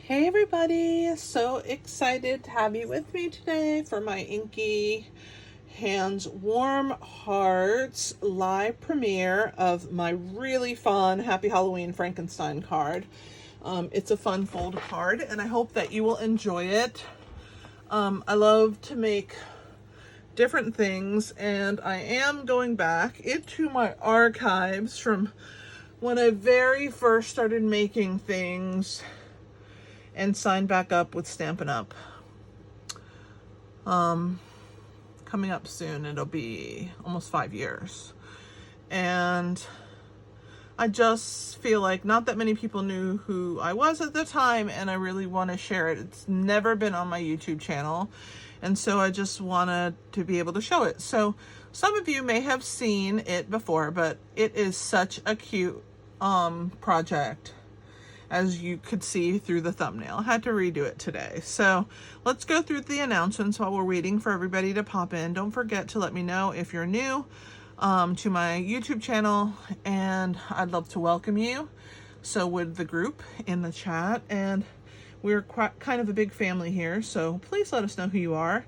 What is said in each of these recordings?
Hey everybody, so excited to have you with me today for my Inky Hands Warm Hearts live premiere of my really fun Happy Halloween Frankenstein card. It's a fun fold card and I hope that you will enjoy it. I love to make different things and I am going back into my archives from when I very first started making things and signed back up with Stampin' Up. Coming up soon, it'll be almost 5 years. And I just feel like not that many people knew who I was at the time, and I really want to share it. It's never been on my YouTube channel, and so I just wanted to be able to show it. So some of you may have seen it before, but it is such a cute project, as you could see through the thumbnail. I had to redo it today. So let's go through the announcements while we're waiting for everybody to pop in. Don't forget to let me know if you're new to my YouTube channel, and I'd love to welcome you. So would the group in the chat, and we're kind of a big family here, so please let us know who you are.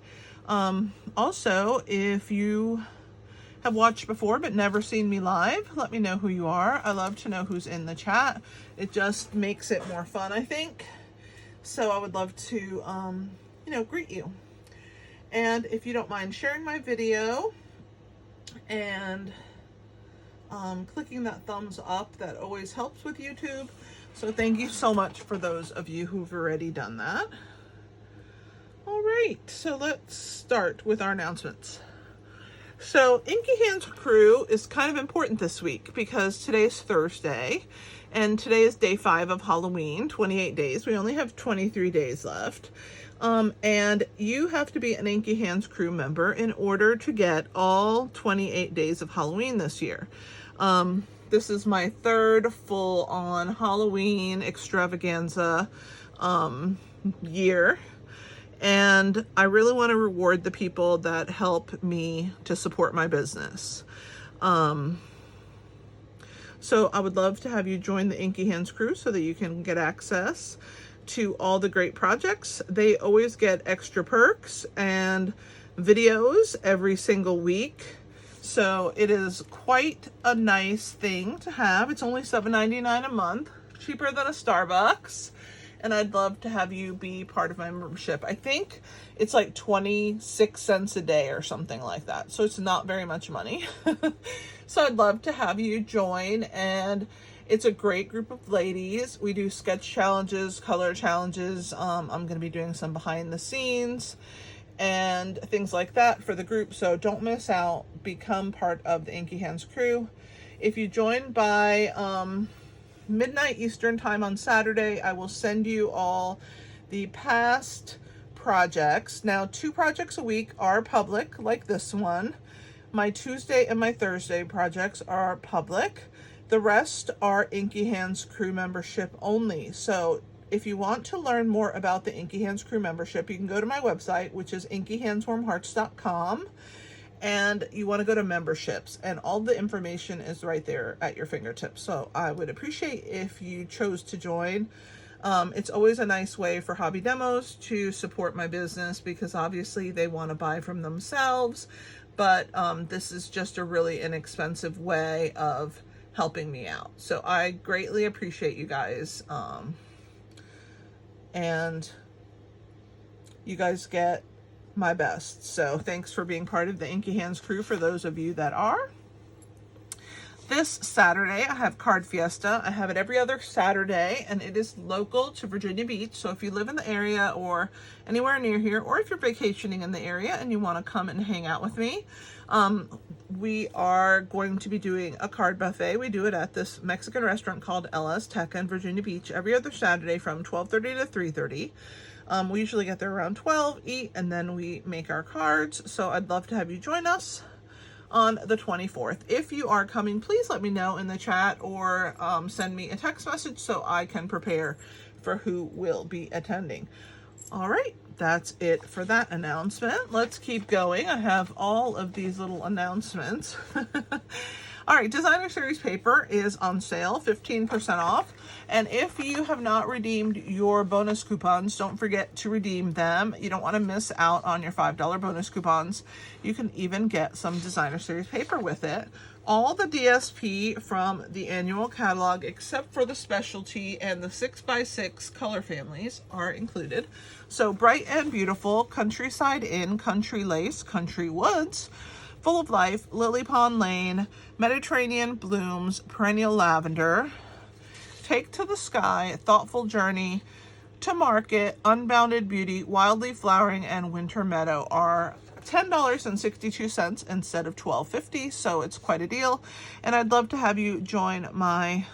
Also, if you have watched before but never seen me live, let me know who you are. I love to know who's in the chat. It just makes it more fun, I think. So I would love to, greet you. And if you don't mind sharing my video and clicking that thumbs up, that always helps with YouTube. So thank you so much for those of you who've already done that. All right, so let's start with our announcements. So Inky Hands Crew is kind of important this week because today's Thursday and today is day 5 of Halloween, 28 days. We only have 23 days left. And you have to be an Inky Hands Crew member in order to get all 28 days of Halloween this year. This is my third full-on Halloween extravaganza year. And I really want to reward the people that help me to support my business. So I would love to have you join the Inky Hands Crew so that you can get access to all the great projects. They always get extra perks and videos every single week. So it is quite a nice thing to have. It's only $7.99 a month, cheaper than a Starbucks. And I'd love to have you be part of my membership. I think it's like 26 cents a day or something like that. So it's not very much money. So I'd love to have you join. And it's a great group of ladies. We do sketch challenges, color challenges. I'm going to be doing some behind the scenes and things like that for the group. So don't miss out. Become part of the Inky Hands Crew. If you join by midnight Eastern time on Saturday, I will send you all the past projects. Now, 2 projects a week are public, like this one. My Tuesday and my Thursday projects are public. The rest are Inky Hands Crew membership only. So if you want to learn more about the Inky Hands Crew membership, you can go to my website, which is inkyhandswarmhearts.com. and you want to go to memberships, and all the information is right there at your fingertips. So I would appreciate if you chose to join. It's always a nice way for Hobby Demos to support my business because obviously they want to buy from themselves, but this is just a really inexpensive way of helping me out. So I greatly appreciate you guys, and you guys get my best. So thanks for being part of the Inky Hands Crew for those of you that are. This Saturday I have Card Fiesta. I have it every other Saturday and it is local to Virginia Beach. So if you live in the area or anywhere near here, or if you're vacationing in the area and you want to come and hang out with me, we are going to be doing a card buffet. We do it at this Mexican restaurant called El Azteca in Virginia Beach every other Saturday from 12:30 to 3:30. We usually get there around 12, eat, and then we make our cards. So I'd love to have you join us on the 24th. If you are coming, please let me know in the chat or send me a text message so I can prepare for who will be attending. All right, that's it for that announcement. Let's keep going. I have all of these little announcements. All right, Designer Series paper is on sale, 15% off. And if you have not redeemed your bonus coupons, don't forget to redeem them. You don't want to miss out on your $5 bonus coupons. You can even get some Designer Series paper with it. All the DSP from the annual catalog, except for the specialty and the 6x6 color families, are included. So Bright and Beautiful, Countryside Inn, Country Lace, Country Woods, Full of Life, Lily Pond Lane, Mediterranean Blooms, Perennial Lavender, Take to the Sky, Thoughtful Journey, To Market, Unbounded Beauty, Wildly Flowering, and Winter Meadow are $10.62 instead of $12.50, so it's quite a deal. And I'd love to have you join my,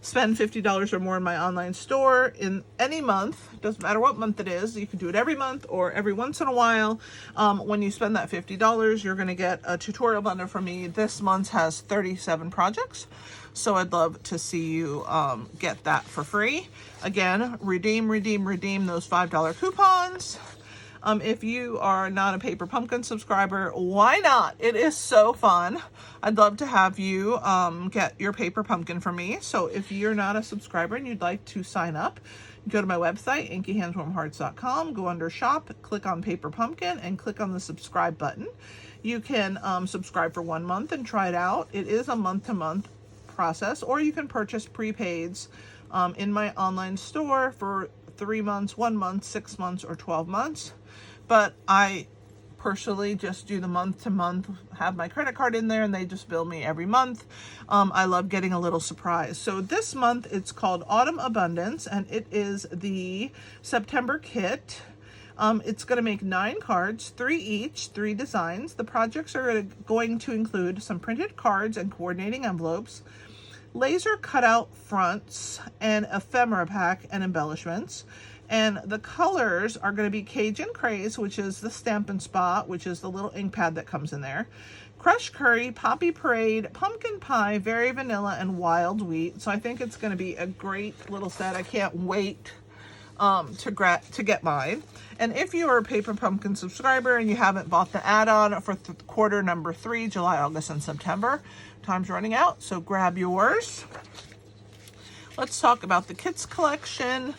spend $50 or more in my online store in any month. Doesn't matter what month it is. You can do it every month or every once in a while. When you spend that $50, you're going to get a tutorial bundle from me. This month has 37 projects, so I'd love to see you get that for free. Again, redeem those $5 coupons. If you are not a Paper Pumpkin subscriber, why not? It is so fun. I'd love to have you get your Paper Pumpkin from me. So if you're not a subscriber and you'd like to sign up, go to my website, inkyhandswarmhearts.com, go under shop, click on Paper Pumpkin, and click on the subscribe button. You can subscribe for 1 month and try it out. It is a month-to-month process, or you can purchase prepaids in my online store for 3 months, 1 month, 6 months, or 12 months. But I personally just do the month to month, have my credit card in there, and they just bill me every month. I love getting a little surprise. So this month it's called Autumn Abundance, and it is the September kit. It's going to make 9 cards, 3 each, 3 designs. The projects are going to include some printed cards and coordinating envelopes, laser cutout fronts, and ephemera pack and embellishments. And the colors are going to be Cajun Craze, which is the Stampin' Spot, which is the little ink pad that comes in there, Crush Curry, Poppy Parade, Pumpkin Pie, Very Vanilla, and Wild Wheat. So I think it's going to be a great little set. I can't wait to get mine. And if you are a Paper Pumpkin subscriber and you haven't bought the add-on for quarter number 3, July, August, and September, time's running out, so grab yours. Let's talk about the kits collection.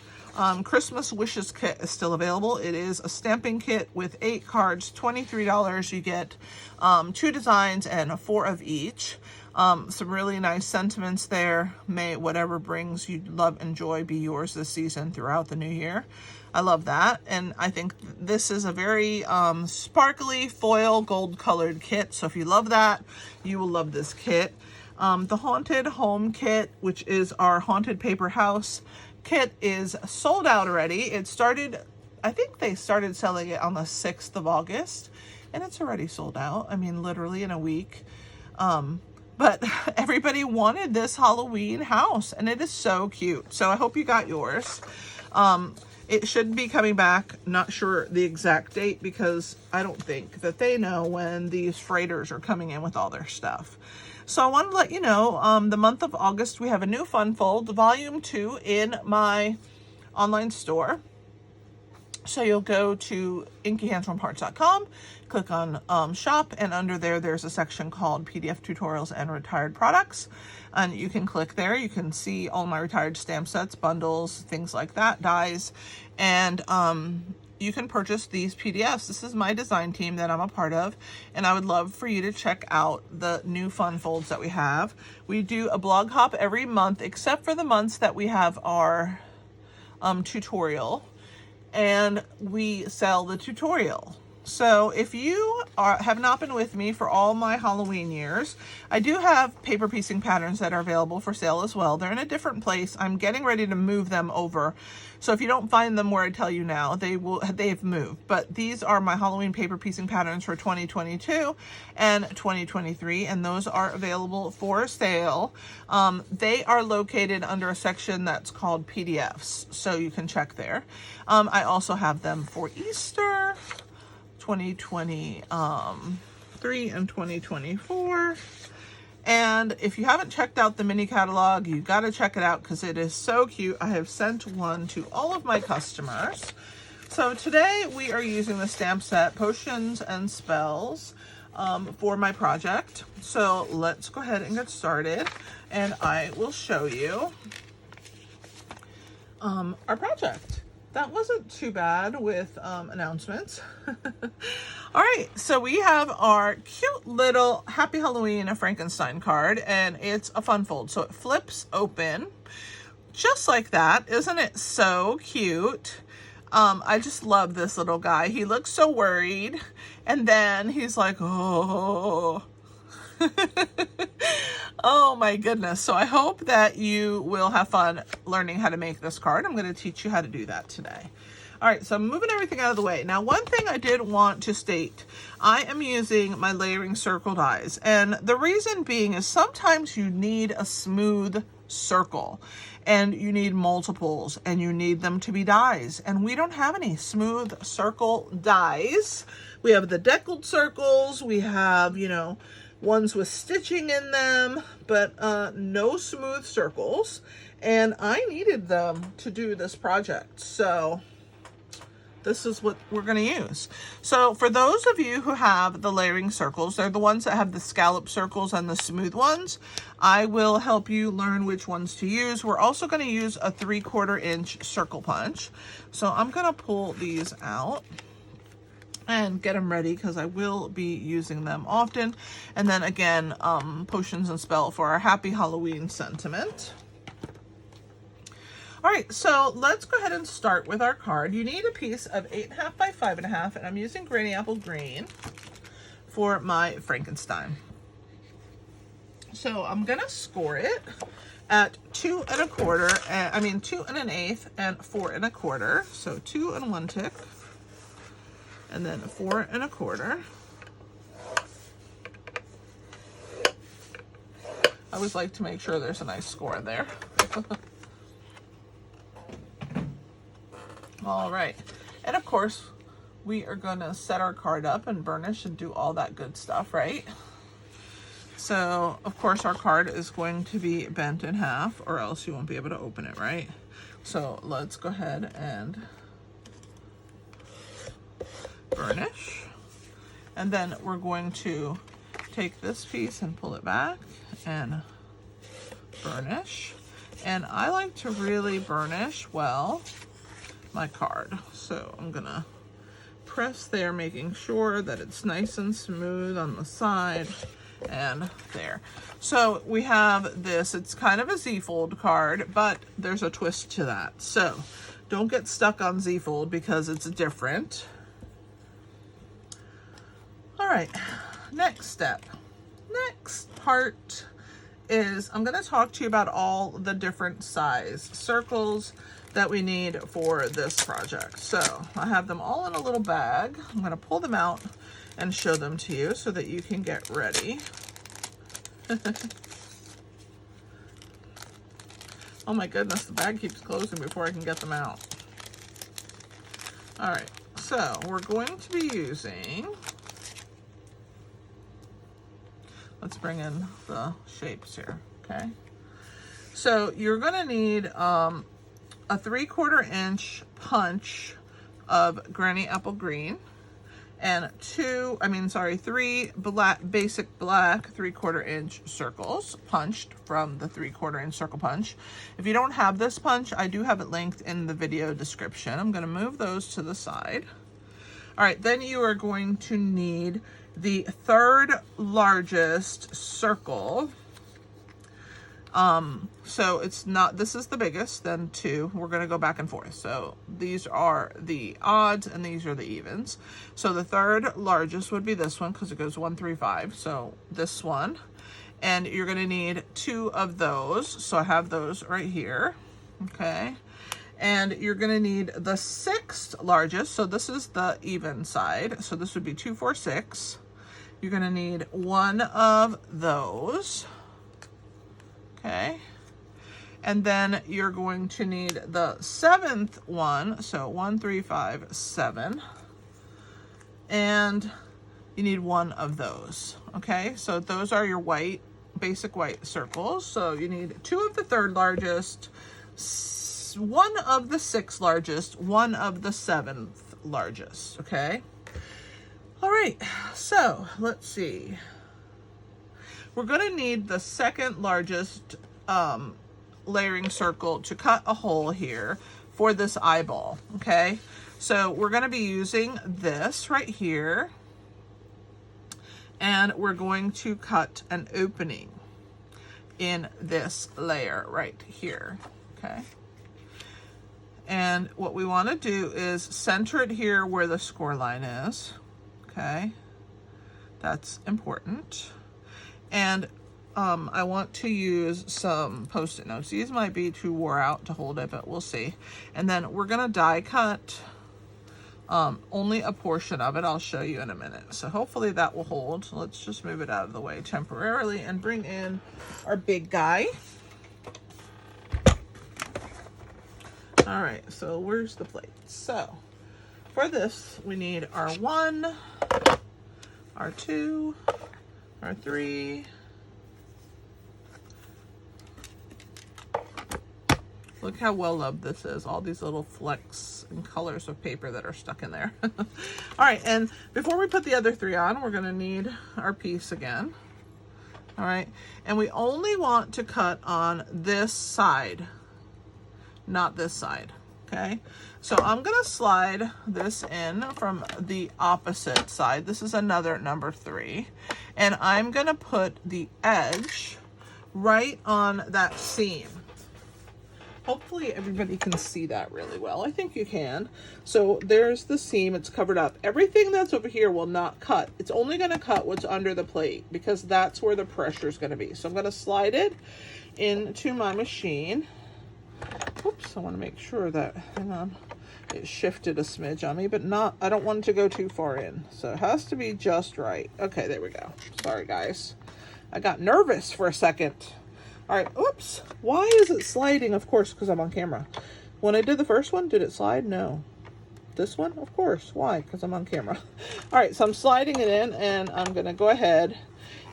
Christmas Wishes kit is still available. It is a stamping kit with 8 cards, $23. You get 2 designs and 4 of each. Some really nice sentiments there. May whatever brings you love and joy be yours this season throughout the new year. I love that. And I think this is a very sparkly foil gold colored kit. So if you love that, you will love this kit. The Haunted Home kit, which is our haunted paper house kit, is sold out already. It started, I think they started selling it on the 6th of August, and it's already sold out. I mean, literally in a week. But everybody wanted this Halloween house, and it is so cute. So I hope you got yours. It should be coming back. Not sure the exact date because I don't think that they know when these freighters are coming in with all their stuff. So I wanted to let you know, the month of August, we have a new Fun Fold, Volume 2, in my online store. So you'll go to inkyhandswarmhearts.com, click on shop, and under there, there's a section called PDF Tutorials and Retired Products. And you can click there. You can see all my retired stamp sets, bundles, things like that, dies. And you can purchase these PDFs. This is my design team that I'm a part of, and I would love for you to check out the new Fun Folds that we have. We do a blog hop every month, except for the months that we have our tutorial, and we sell the tutorial. So if you have not been with me for all my Halloween years, I do have paper piecing patterns that are available for sale as well. They're in a different place. I'm getting ready to move them over. So if you don't find them where I tell you now, they've moved. But these are my Halloween paper piecing patterns for 2022 and 2023, and those are available for sale. They are located under a section that's called PDFs, so you can check there. I also have them for Easter 2023 and 2024. And if you haven't checked out the mini catalog, you got to check it out because it is so cute. I have sent one to all of my customers. So today we are using the stamp set Potions and Spells. for my project. So let's go ahead and get started, and I will show you our project. That wasn't too bad with announcements. All right, so we have our cute little Happy Halloween Frankenstein card, and it's a fun fold. So it flips open just like that. Isn't it so cute? I just love this little guy. He looks so worried, and then he's like, oh. Oh my goodness. So I hope that you will have fun learning how to make this card. I'm going to teach you how to do that today. All right, so I'm moving everything out of the way. Now, one thing I did want to state, I am using my layering circle dies. And the reason being is sometimes you need a smooth circle and you need multiples and you need them to be dies. And we don't have any smooth circle dies. We have the deckled circles. We have, you know, ones with stitching in them, but no smooth circles. And I needed them to do this project. So this is what we're going to use. So for those of you who have the layering circles, they're the ones that have the scallop circles and the smooth ones. I will help you learn which ones to use. We're also going to use a 3/4 inch circle punch. So I'm going to pull these out and get them ready because I will be using them often. And then again, potions and spell for our Happy Halloween sentiment. All right, so let's go ahead and start with our card. You need a piece of 8.5 by 5.5, and I'm using Granny Apple Green for my Frankenstein. So I'm gonna score it at 2 1/4, 2 1/8 and 4 1/4. So 2 1 tick, and then 4 1/4. I always like to make sure there's a nice score there. All right, and of course we are gonna set our card up and burnish and do all that good stuff, right? So of course our card is going to be bent in half or else you won't be able to open it, right? So let's go ahead and burnish, and then we're going to take this piece and pull it back and burnish. And I like to really burnish well my card. So I'm gonna press there, making sure that it's nice and smooth on the side and there. So we have this, it's kind of a Z-fold card, but there's a twist to that. So don't get stuck on Z-fold because it's different. All right, next step. Next part is I'm going to talk to you about all the different size circles that we need for this project. So I have them all in a little bag. I'm going to pull them out and show them to you so that you can get ready. Oh my goodness, the bag keeps closing before I can get them out. All right, so we're going to be using, let's bring in the shapes here, okay? So you're gonna need a 3/4 inch punch of Granny Apple Green and three basic black 3/4 inch circles punched from the 3/4 inch circle punch. If you don't have this punch, I do have it linked in the video description. I'm gonna move those to the side. All right, then you are going to need the 3rd largest circle. So it's not, this is the biggest, then 2. We're going to go back and forth. So these are the odds and these are the evens. So the 3rd largest would be this one because it goes 1, 3, 5. So this one, and you're going to need 2 of those. So I have those right here. Okay. And you're going to need the 6th largest. So this is the even side. So this would be 2, 4, 6. You're going to need 1 of those. Okay. And then you're going to need the 7th one. So 1, 3, 5, 7. And you need 1 of those. Okay. So those are your white, basic white circles. So you need 2 of the 3rd largest, 1 of the 6th largest, 1 of the 7th largest. Okay. All right, so let's see. We're gonna need the second largest layering circle to cut a hole here for this eyeball, okay? So we're gonna be using this right here, and we're going to cut an opening in this layer right here, okay? And what we wanna do is center it here where the score line is, okay? That's important. And I want to use some Post-it notes. These might be too wore out to hold it, but we'll see. And then we're gonna die cut only a portion of it. I'll show you in a minute. So hopefully that will hold. Let's just move it out of the way temporarily and bring in our big guy. All right, so where's the plate? So for this, we need our 1, our 2, our 3, look how well loved this is. All these little flecks and colors of paper that are stuck in there. All right, and before we put the other 3 on, we're gonna need our piece again. All right, and we only want to cut on this side, not this side, okay? So I'm gonna slide this in from the opposite side. This is another number 3. And I'm gonna put the edge right on that seam. Hopefully everybody can see that really well. I think you can. So there's the seam, it's covered up. Everything that's over here will not cut. It's only gonna cut what's under the plate because that's where the pressure is gonna be. So I'm gonna slide it into my machine. Oops, I wanna make sure that, hang on, it shifted a smidge on me, but not, I don't want it to go too far in. So it has to be just right. Okay, there we go. Sorry guys. I got nervous for a second. All right, oops. Why is it sliding? Of course, because I'm on camera. When I did the first one, did it slide? No. This one? Of course. Why? Because I'm on camera. All right, so I'm sliding it in, and I'm gonna go ahead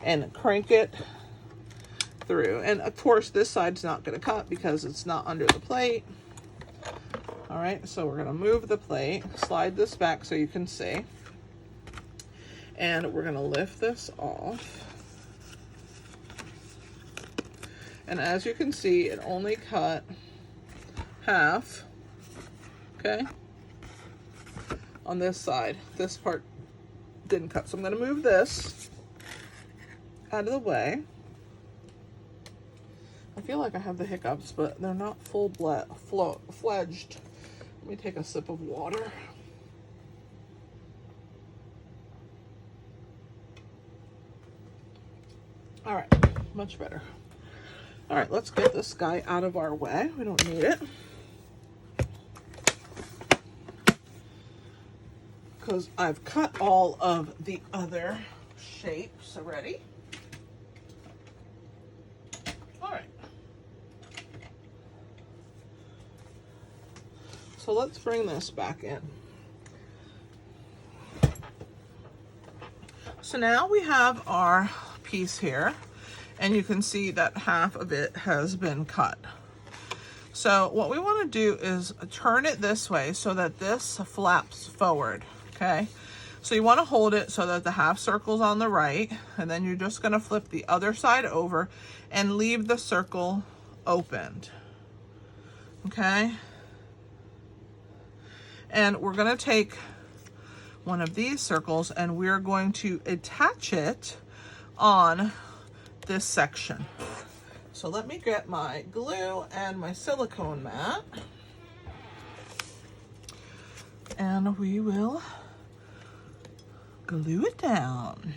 and crank it through. And of course, this side's not gonna cut because it's not under the plate. All right, so we're gonna move the plate, slide this back so you can see. And we're gonna lift this off. And as you can see, it only cut half, okay, on this side. This part didn't cut. So I'm gonna move this out of the way. I feel like I have the hiccups, but they're not full-fledged. Let me take a sip of water. All right, much better. All right, let's get this guy out of our way. We don't need it. Because I've cut all of the other shapes already. All right. So let's bring this back in. So now we have our piece here. And you can see that half of it has been cut. So what we want to do is turn it this way so that this flaps forward, okay? So you want to hold it so that the half circle's on the right, and then you're just going to flip the other side over and leave the circle opened, okay? And we're going to take one of these circles and we're going to attach it on this section. So let me get my glue and my silicone mat, and we will glue it down.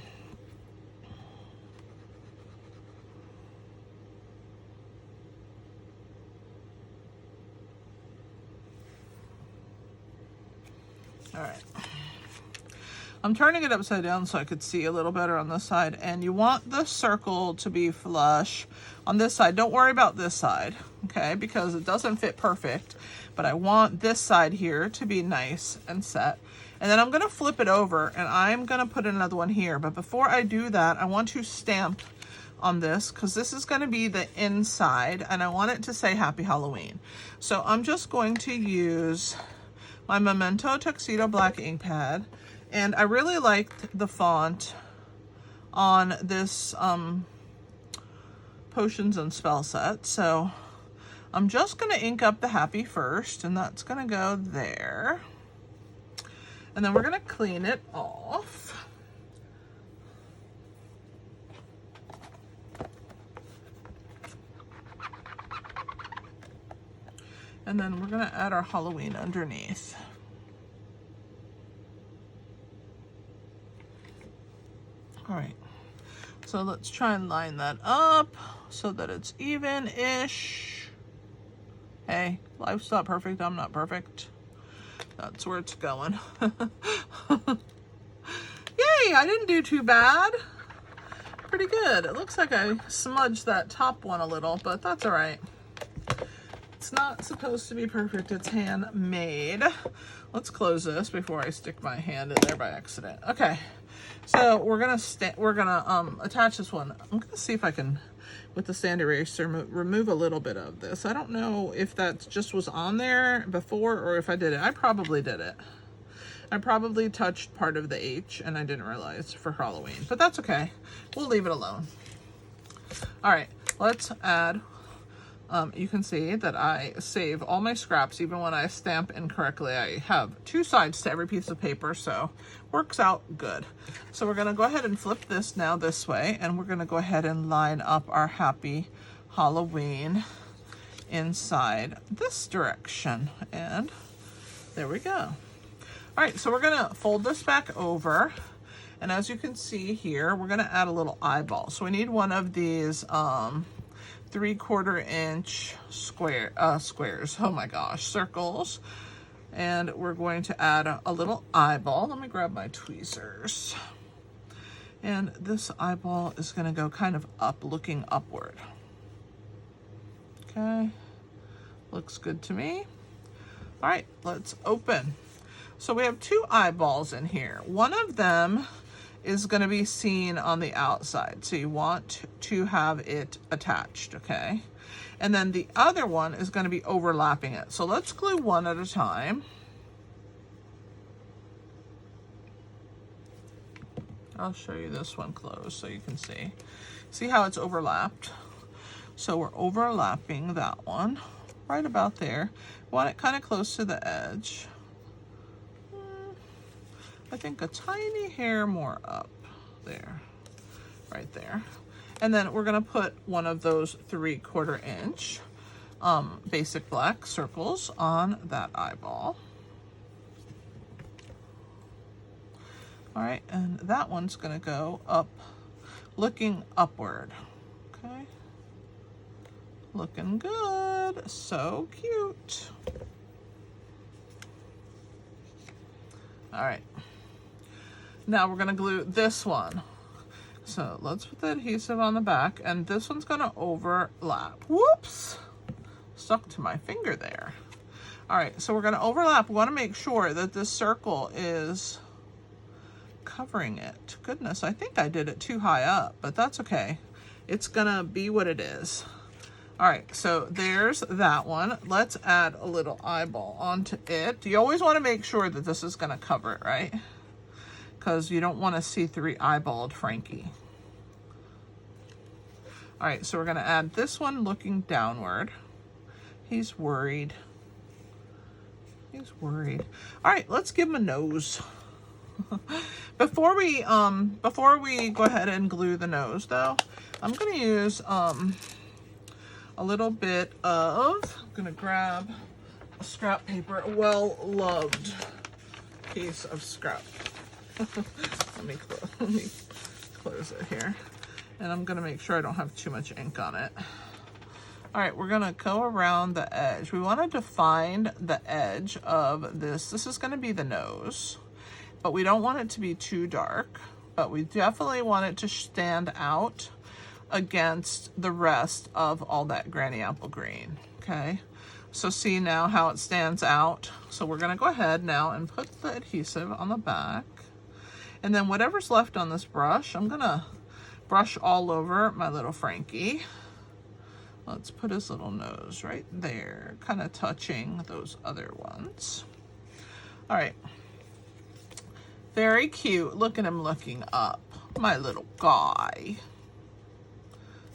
All right. I'm turning it upside down so I could see a little better on this side, and you want the circle to be flush on this side. Don't worry about this side, okay, because it doesn't fit perfect, but I want this side here to be nice and set. And then I'm gonna flip it over and I'm gonna put another one here, but before I do that, I want to stamp on this because this is gonna be the inside and I want it to say Happy Halloween. So I'm just going to use my Memento Tuxedo black ink pad, And I really liked the font on this Potions and Spell set. So I'm just going to ink up the happy first, and that's going to go there. And then we're going to clean it off. And then we're going to add our Halloween underneath. All right, so let's try and line that up so that it's even-ish. Hey, life's not perfect, I'm not perfect. That's where it's going. Yay, I didn't do too bad. Pretty good. It looks like I smudged that top one a little, but that's all right. It's not supposed to be perfect, it's handmade. Let's close this before I stick my hand in there by accident. Okay, so we're gonna attach this one. I'm gonna see if I can, with the sand eraser, remove a little bit of this. I don't know if that just was on there before or if I did it. I probably did it. I probably touched part of the H and I didn't realize for Halloween, but that's okay. We'll leave it alone. All right, let's add. You can see that I save all my scraps even when I stamp incorrectly. I have two sides to every piece of paper, so works out good. So we're going to go ahead and flip this now this way, and we're going to go ahead and line up our happy Halloween inside this direction, and there we go. All right, so we're going to fold this back over, and as you can see here, we're going to add a little eyeball. So we need one of these 3/4 inch squares, oh my gosh, circles, and we're going to add a little eyeball. Let me grab my tweezers, and this eyeball is going to go kind of up, looking upward. Okay, looks good to me. All right, let's open. So we have two eyeballs in here. One of them is going to be seen on the outside, so you want to have it attached, okay? And then the other one is going to be overlapping it. So let's glue one at a time. I'll show you this one closed so you can see. See how it's overlapped? So we're overlapping that one right about there. Want it kind of close to the edge. I think a tiny hair more up there, right there. And then we're gonna put one of those 3/4 inch basic black circles on that eyeball. All right, and that one's gonna go up, looking upward, okay? Looking good, so cute. All right. Now we're gonna glue this one. So let's put the adhesive on the back, and this one's gonna overlap. Whoops, stuck to my finger there. All right, so we're gonna overlap. We wanna make sure that this circle is covering it. Goodness, I think I did it too high up, but that's okay. It's gonna be what it is. All right, so there's that one. Let's add a little eyeball onto it. You always wanna make sure that this is gonna cover it, right? Because you don't want to see 3 eyeballed Frankie. All right, so we're going to add this one looking downward. He's worried. He's worried. All right, let's give him a nose. Before we go ahead and glue the nose, though, I'm going to use a little bit of. I'm going to grab a scrap paper, a well-loved piece of scrap. Let me close it here, and I'm gonna make sure I don't have too much ink on it. All right, we're gonna go around the edge. We want to define the edge of this. This is gonna be the nose, but we don't want it to be too dark, but we definitely want it to stand out against the rest of all that granny apple green, okay? So see now how it stands out. So we're gonna go ahead now and put the adhesive on the back. And then whatever's left on this brush, I'm gonna brush all over my little Frankie. Let's put his little nose right there, kind of touching those other ones. All right, Very cute. Look at him looking up. My little guy.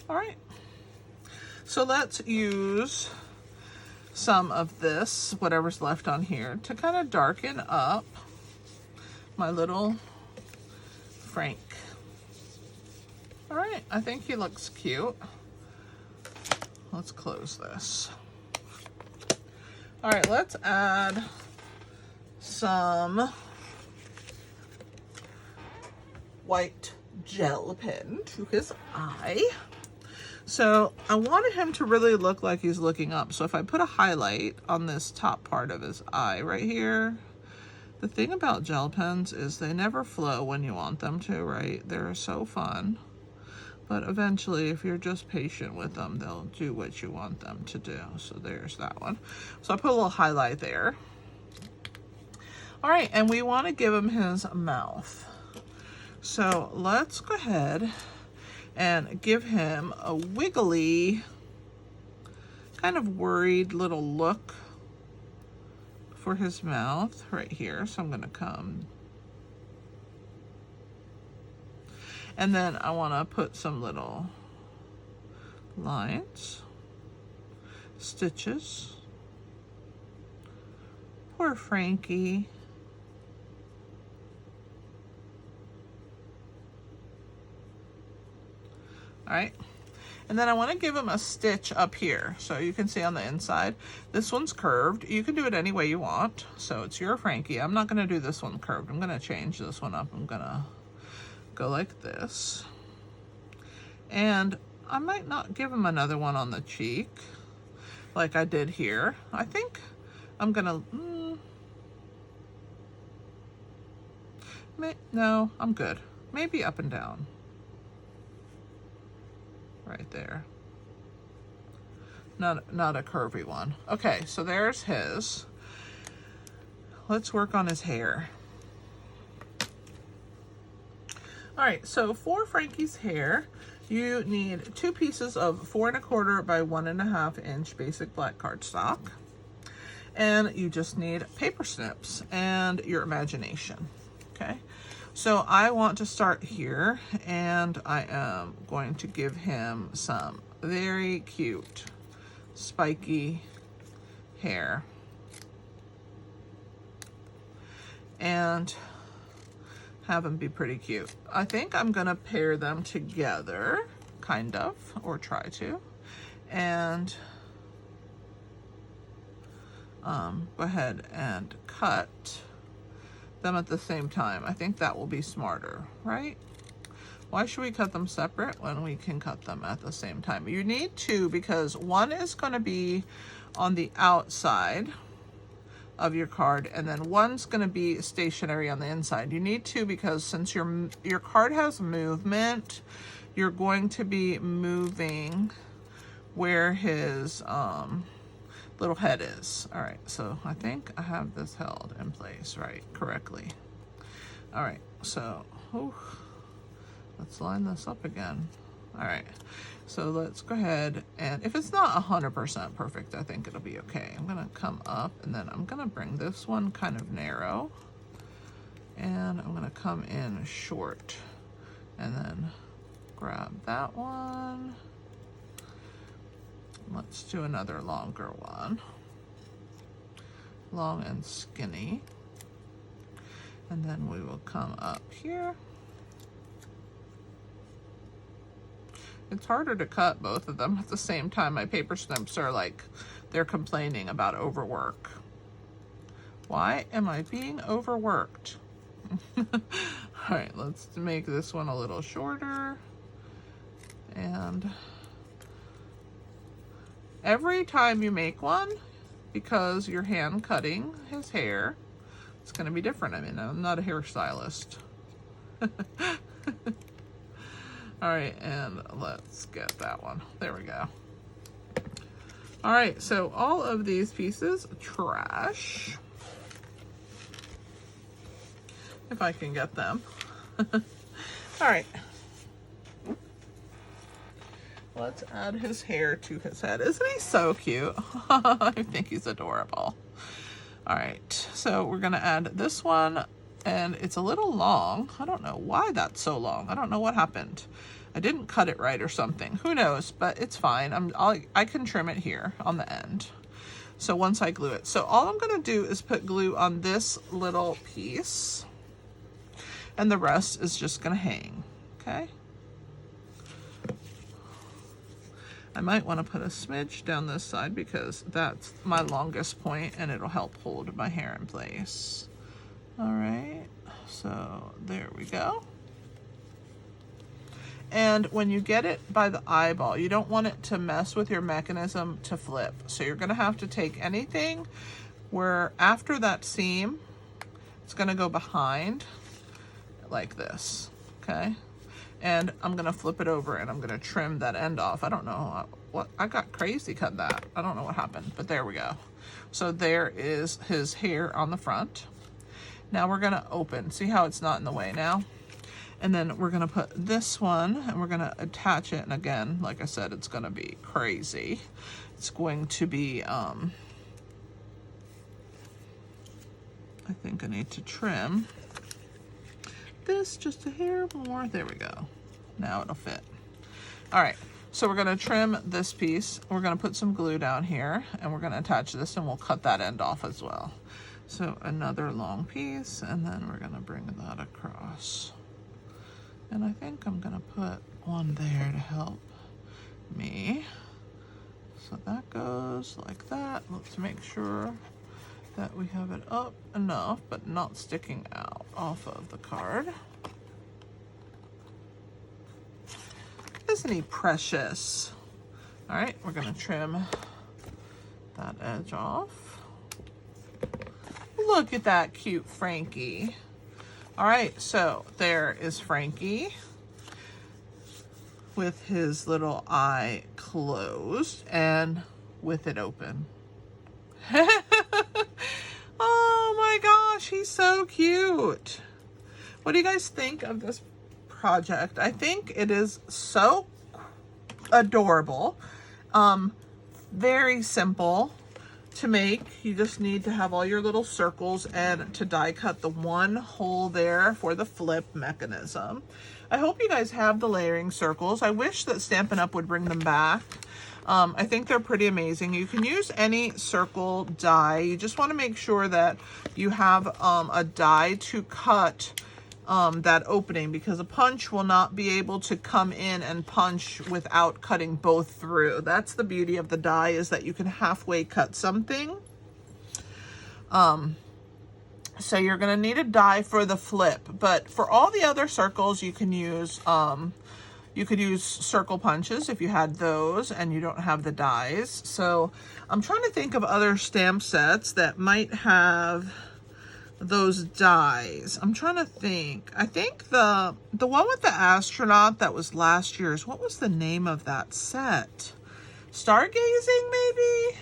All right. So let's use some of this, whatever's left on here, to kind of darken up my little Frank. All right, I think he looks cute. Let's close this. All right, let's add some white gel pen to his eye. So I wanted him to really look like he's looking up. So if I put a highlight on this top part of his eye right here, the thing about gel pens is they never flow when you want them to, right? They're so fun. But eventually, if you're just patient with them, they'll do what you want them to do. So there's that one. So I put a little highlight there. All right, and we want to give him his mouth. So let's go ahead and give him a wiggly, kind of worried little look for his mouth right here. So I'm going to come. And then I want to put some little lines, stitches. Poor Frankie. All right. And then I want to give him a stitch up here. So you can see on the inside, this one's curved. You can do it any way you want. So it's your Frankie. I'm not going to do this one curved. I'm going to change this one up. I'm going to go like this. And I might not give him another one on the cheek like I did here. I think I'm going to, no, I'm good. Maybe up and down. Right there. Not a curvy one. Okay, so there's his. Let's work on his hair. All right, so for Frankie's hair, you need 2 pieces of 4 1/4 by 1 1/2 inch basic black cardstock. And you just need paper snips and your imagination, okay? So I want to start here, and I am going to give him some very cute, spiky hair. And have them be pretty cute. I think I'm gonna pair them together, kind of, or try to. And go ahead and cut them at the same time. I think that will be smarter, right? Why should we cut them separate when we can cut them at the same time? You need 2 because one is going to be on the outside of your card, and then one's going to be stationary on the inside. You need 2 because since your card has movement, you're going to be moving where his little head is. All right, so I think I have this held in place correctly. All right, so let's line this up again. All right, so let's go ahead, and if it's not 100% perfect, I think it'll be okay. I'm gonna come up, and then I'm gonna bring this one kind of narrow, and I'm gonna come in short, and then grab that one. Let's do another longer one. Long and skinny. And then we will come up here. It's harder to cut both of them at the same time. My paper snips are like, they're complaining about overwork. Why am I being overworked? All right, let's make this one a little shorter. And every time you make one, because you're hand cutting his hair, it's going to be different. I mean, I'm not a hairstylist. All right, and let's get that one. There we go. All right, so all of these pieces, trash. If I can get them. All right. Let's add his hair to his head. Isn't he so cute? I think he's adorable. All right, so we're gonna add this one and it's a little long. I don't know why that's so long. I don't know what happened. I didn't cut it right or something. Who knows, but it's fine. I can trim it here on the end. So once I glue it. So all I'm gonna do is put glue on this little piece, and the rest is just gonna hang, okay? I might wanna put a smidge down this side because that's my longest point and it'll help hold my hair in place. All right, so there we go. And when you get it by the eyeball, you don't want it to mess with your mechanism to flip. So you're gonna have to take anything where after that seam, it's gonna go behind like this, okay? And I'm gonna flip it over and I'm gonna trim that end off. I don't know what, I got crazy cut that. I don't know what happened, but there we go. So there is his hair on the front. Now we're gonna open, see how it's not in the way now? And then we're gonna put this one and we're gonna attach it. And again, like I said, it's gonna be crazy. It's going to be, I think I need to trim this just a hair more. There we go. Now it'll fit. All right, so we're gonna trim this piece. We're gonna put some glue down here and we're gonna attach this and we'll cut that end off as well. So another long piece and then we're gonna bring that across. And I think I'm gonna put one there to help me. So that goes like that. Let's make sure that we have it up enough, but not sticking out off of the card. Isn't he precious? All right, we're gonna trim that edge off. Look at that cute Frankie. All right, so there is Frankie with his little eye closed and with it open. Oh my gosh, he's so cute. What do you guys think of this project? I think it is so adorable. Very simple to make. You just need to have all your little circles and to die cut the one hole there for the flip mechanism. I hope you guys have the layering circles. I wish that Stampin' Up! Would bring them back. I think they're pretty amazing. You can use any circle die. You just want to make sure that you have a die to cut that opening, because a punch will not be able to come in and punch without cutting both through. That's the beauty of the die, is that you can halfway cut something. So you're gonna need a die for the flip, but for all the other circles you can use you could use circle punches if you had those and you don't have the dies. So I'm trying to think of other stamp sets that might have those dies. I'm trying to think. I think the one with the astronaut that was last year's, what was the name of that set? Stargazing, maybe?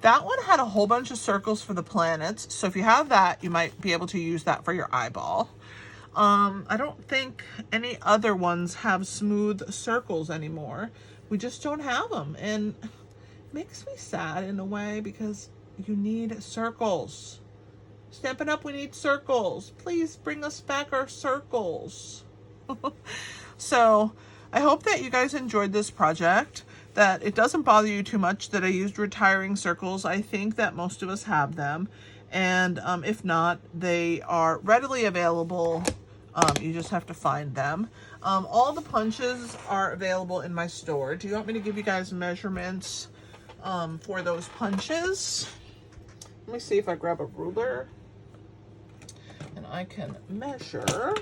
That one had a whole bunch of circles for the planets. So if you have that, you might be able to use that for your eyeball. I don't think any other ones have smooth circles anymore. We just don't have them. And it makes me sad in a way, because you need circles. Stampin' Up! We need circles. Please bring us back our circles. So I hope that you guys enjoyed this project, that it doesn't bother you too much that I used retiring circles. I think that most of us have them. And if not, they are readily available. You just have to find them. All the punches are available in my store. Do you want me to give you guys measurements for those punches? Let me see if I grab a ruler and I can measure.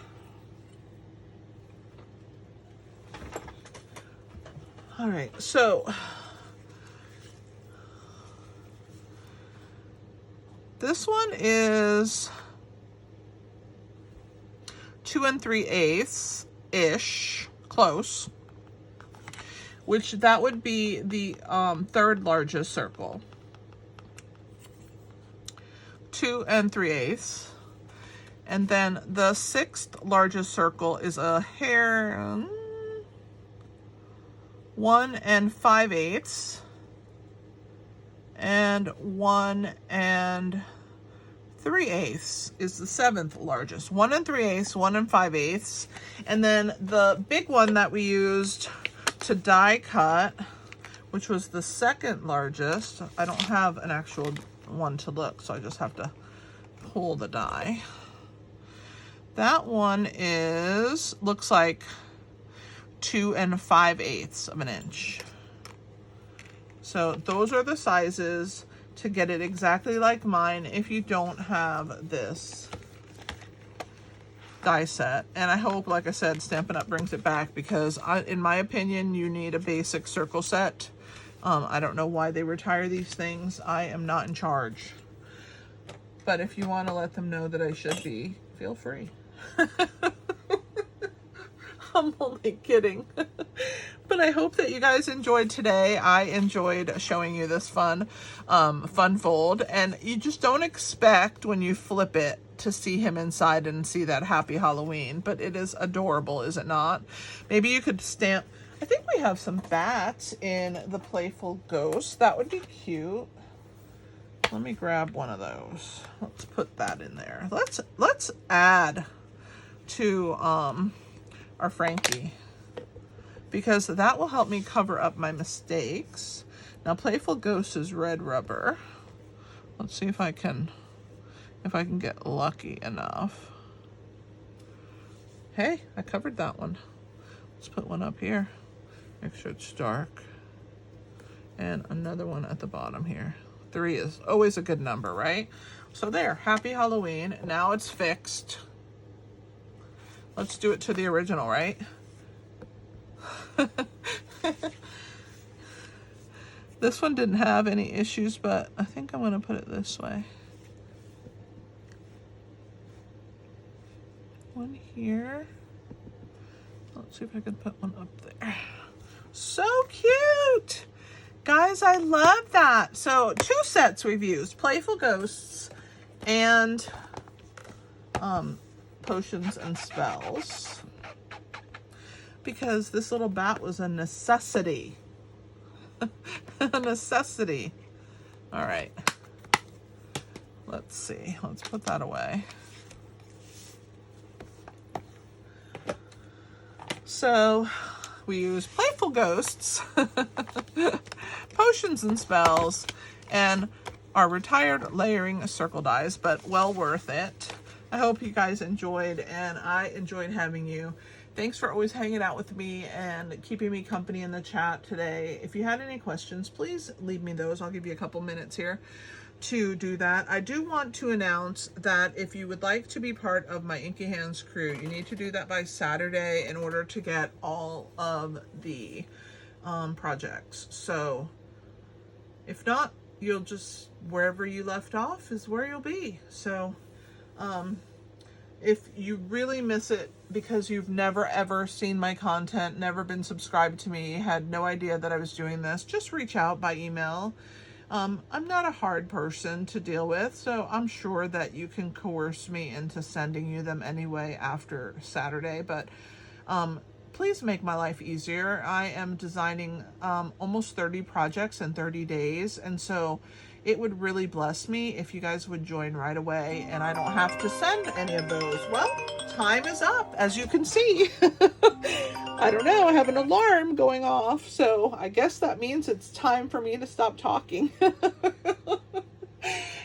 All right, so this one is 2 3/8 ish, close, which that would be the third largest circle. 2 3/8, and then the sixth largest circle is a hair 1 5/8, and 1 3/8 is the 7th largest. 1 3/8, 1 5/8. And then the big one that we used to die cut, which was the 2nd largest. I don't have an actual one to look, so I just have to pull the die. That one looks like 2 5/8 of an inch. So those are the sizes to get it exactly like mine if you don't have this die set. And I hope, like I said, Stampin' Up! Brings it back, because in my opinion, you need a basic circle set. I don't know why they retire these things. I am not in charge. But if you want to let them know that I should be, feel free. I'm only kidding. But I hope that you guys enjoyed today. I enjoyed showing you this fun fold. And you just don't expect when you flip it to see him inside and see that Happy Halloween. But it is adorable, is it not? Maybe you could stamp. I think we have some bats in the Playful Ghost. That would be cute. Let me grab one of those. Let's put that in there. Let's add to our Frankie, because that will help me cover up my mistakes. Now, Playful Ghost is red rubber. Let's see if I can get lucky enough. Hey, I covered that one. Let's put one up here. Make sure it's dark. And another one at the bottom here. 3 is always a good number, right? So there, Happy Halloween. Now it's fixed. Let's do it to the original, right? This one didn't have any issues, but I think I'm going to put it this way. One here. Let's see if I can put one up there. So cute! Guys, I love that. So 2 sets we've used. Playful Ghosts and Potions and Spells. Because this little bat was a necessity. A necessity. All right. Let's see. Let's put that away. So we use Playful Ghosts, Potions and Spells, and our retired layering circle dies, but well worth it. I hope you guys enjoyed, and I enjoyed having you. Thanks for always hanging out with me and keeping me company in the chat today. If you had any questions, please leave me those. I'll give you a couple minutes here to do that. I do want to announce that if you would like to be part of my Inky Hands crew, you need to do that by Saturday in order to get all of the projects. So if not, you'll just, wherever you left off is where you'll be. So if you really miss it because you've never ever seen my content, never been subscribed to me, had no idea that I was doing this, just reach out by email. I'm not a hard person to deal with, so I'm sure that you can coerce me into sending you them anyway after Saturday, but please make my life easier. I am designing almost 30 projects in 30 days, and so it would really bless me if you guys would join right away and I don't have to send any of those. Well, time is up, as you can see. I don't know, I have an alarm going off, so I guess that means it's time for me to stop talking.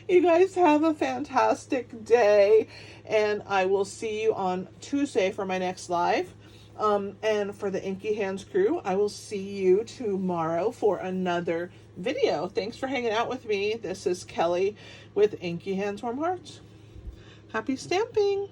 You guys have a fantastic day, and I will see you on Tuesday for my next live. And for the Inky Hands crew, I will see you tomorrow for another video. Thanks for hanging out with me. This is Kelly with Inky Hands Warm Hearts. Happy stamping!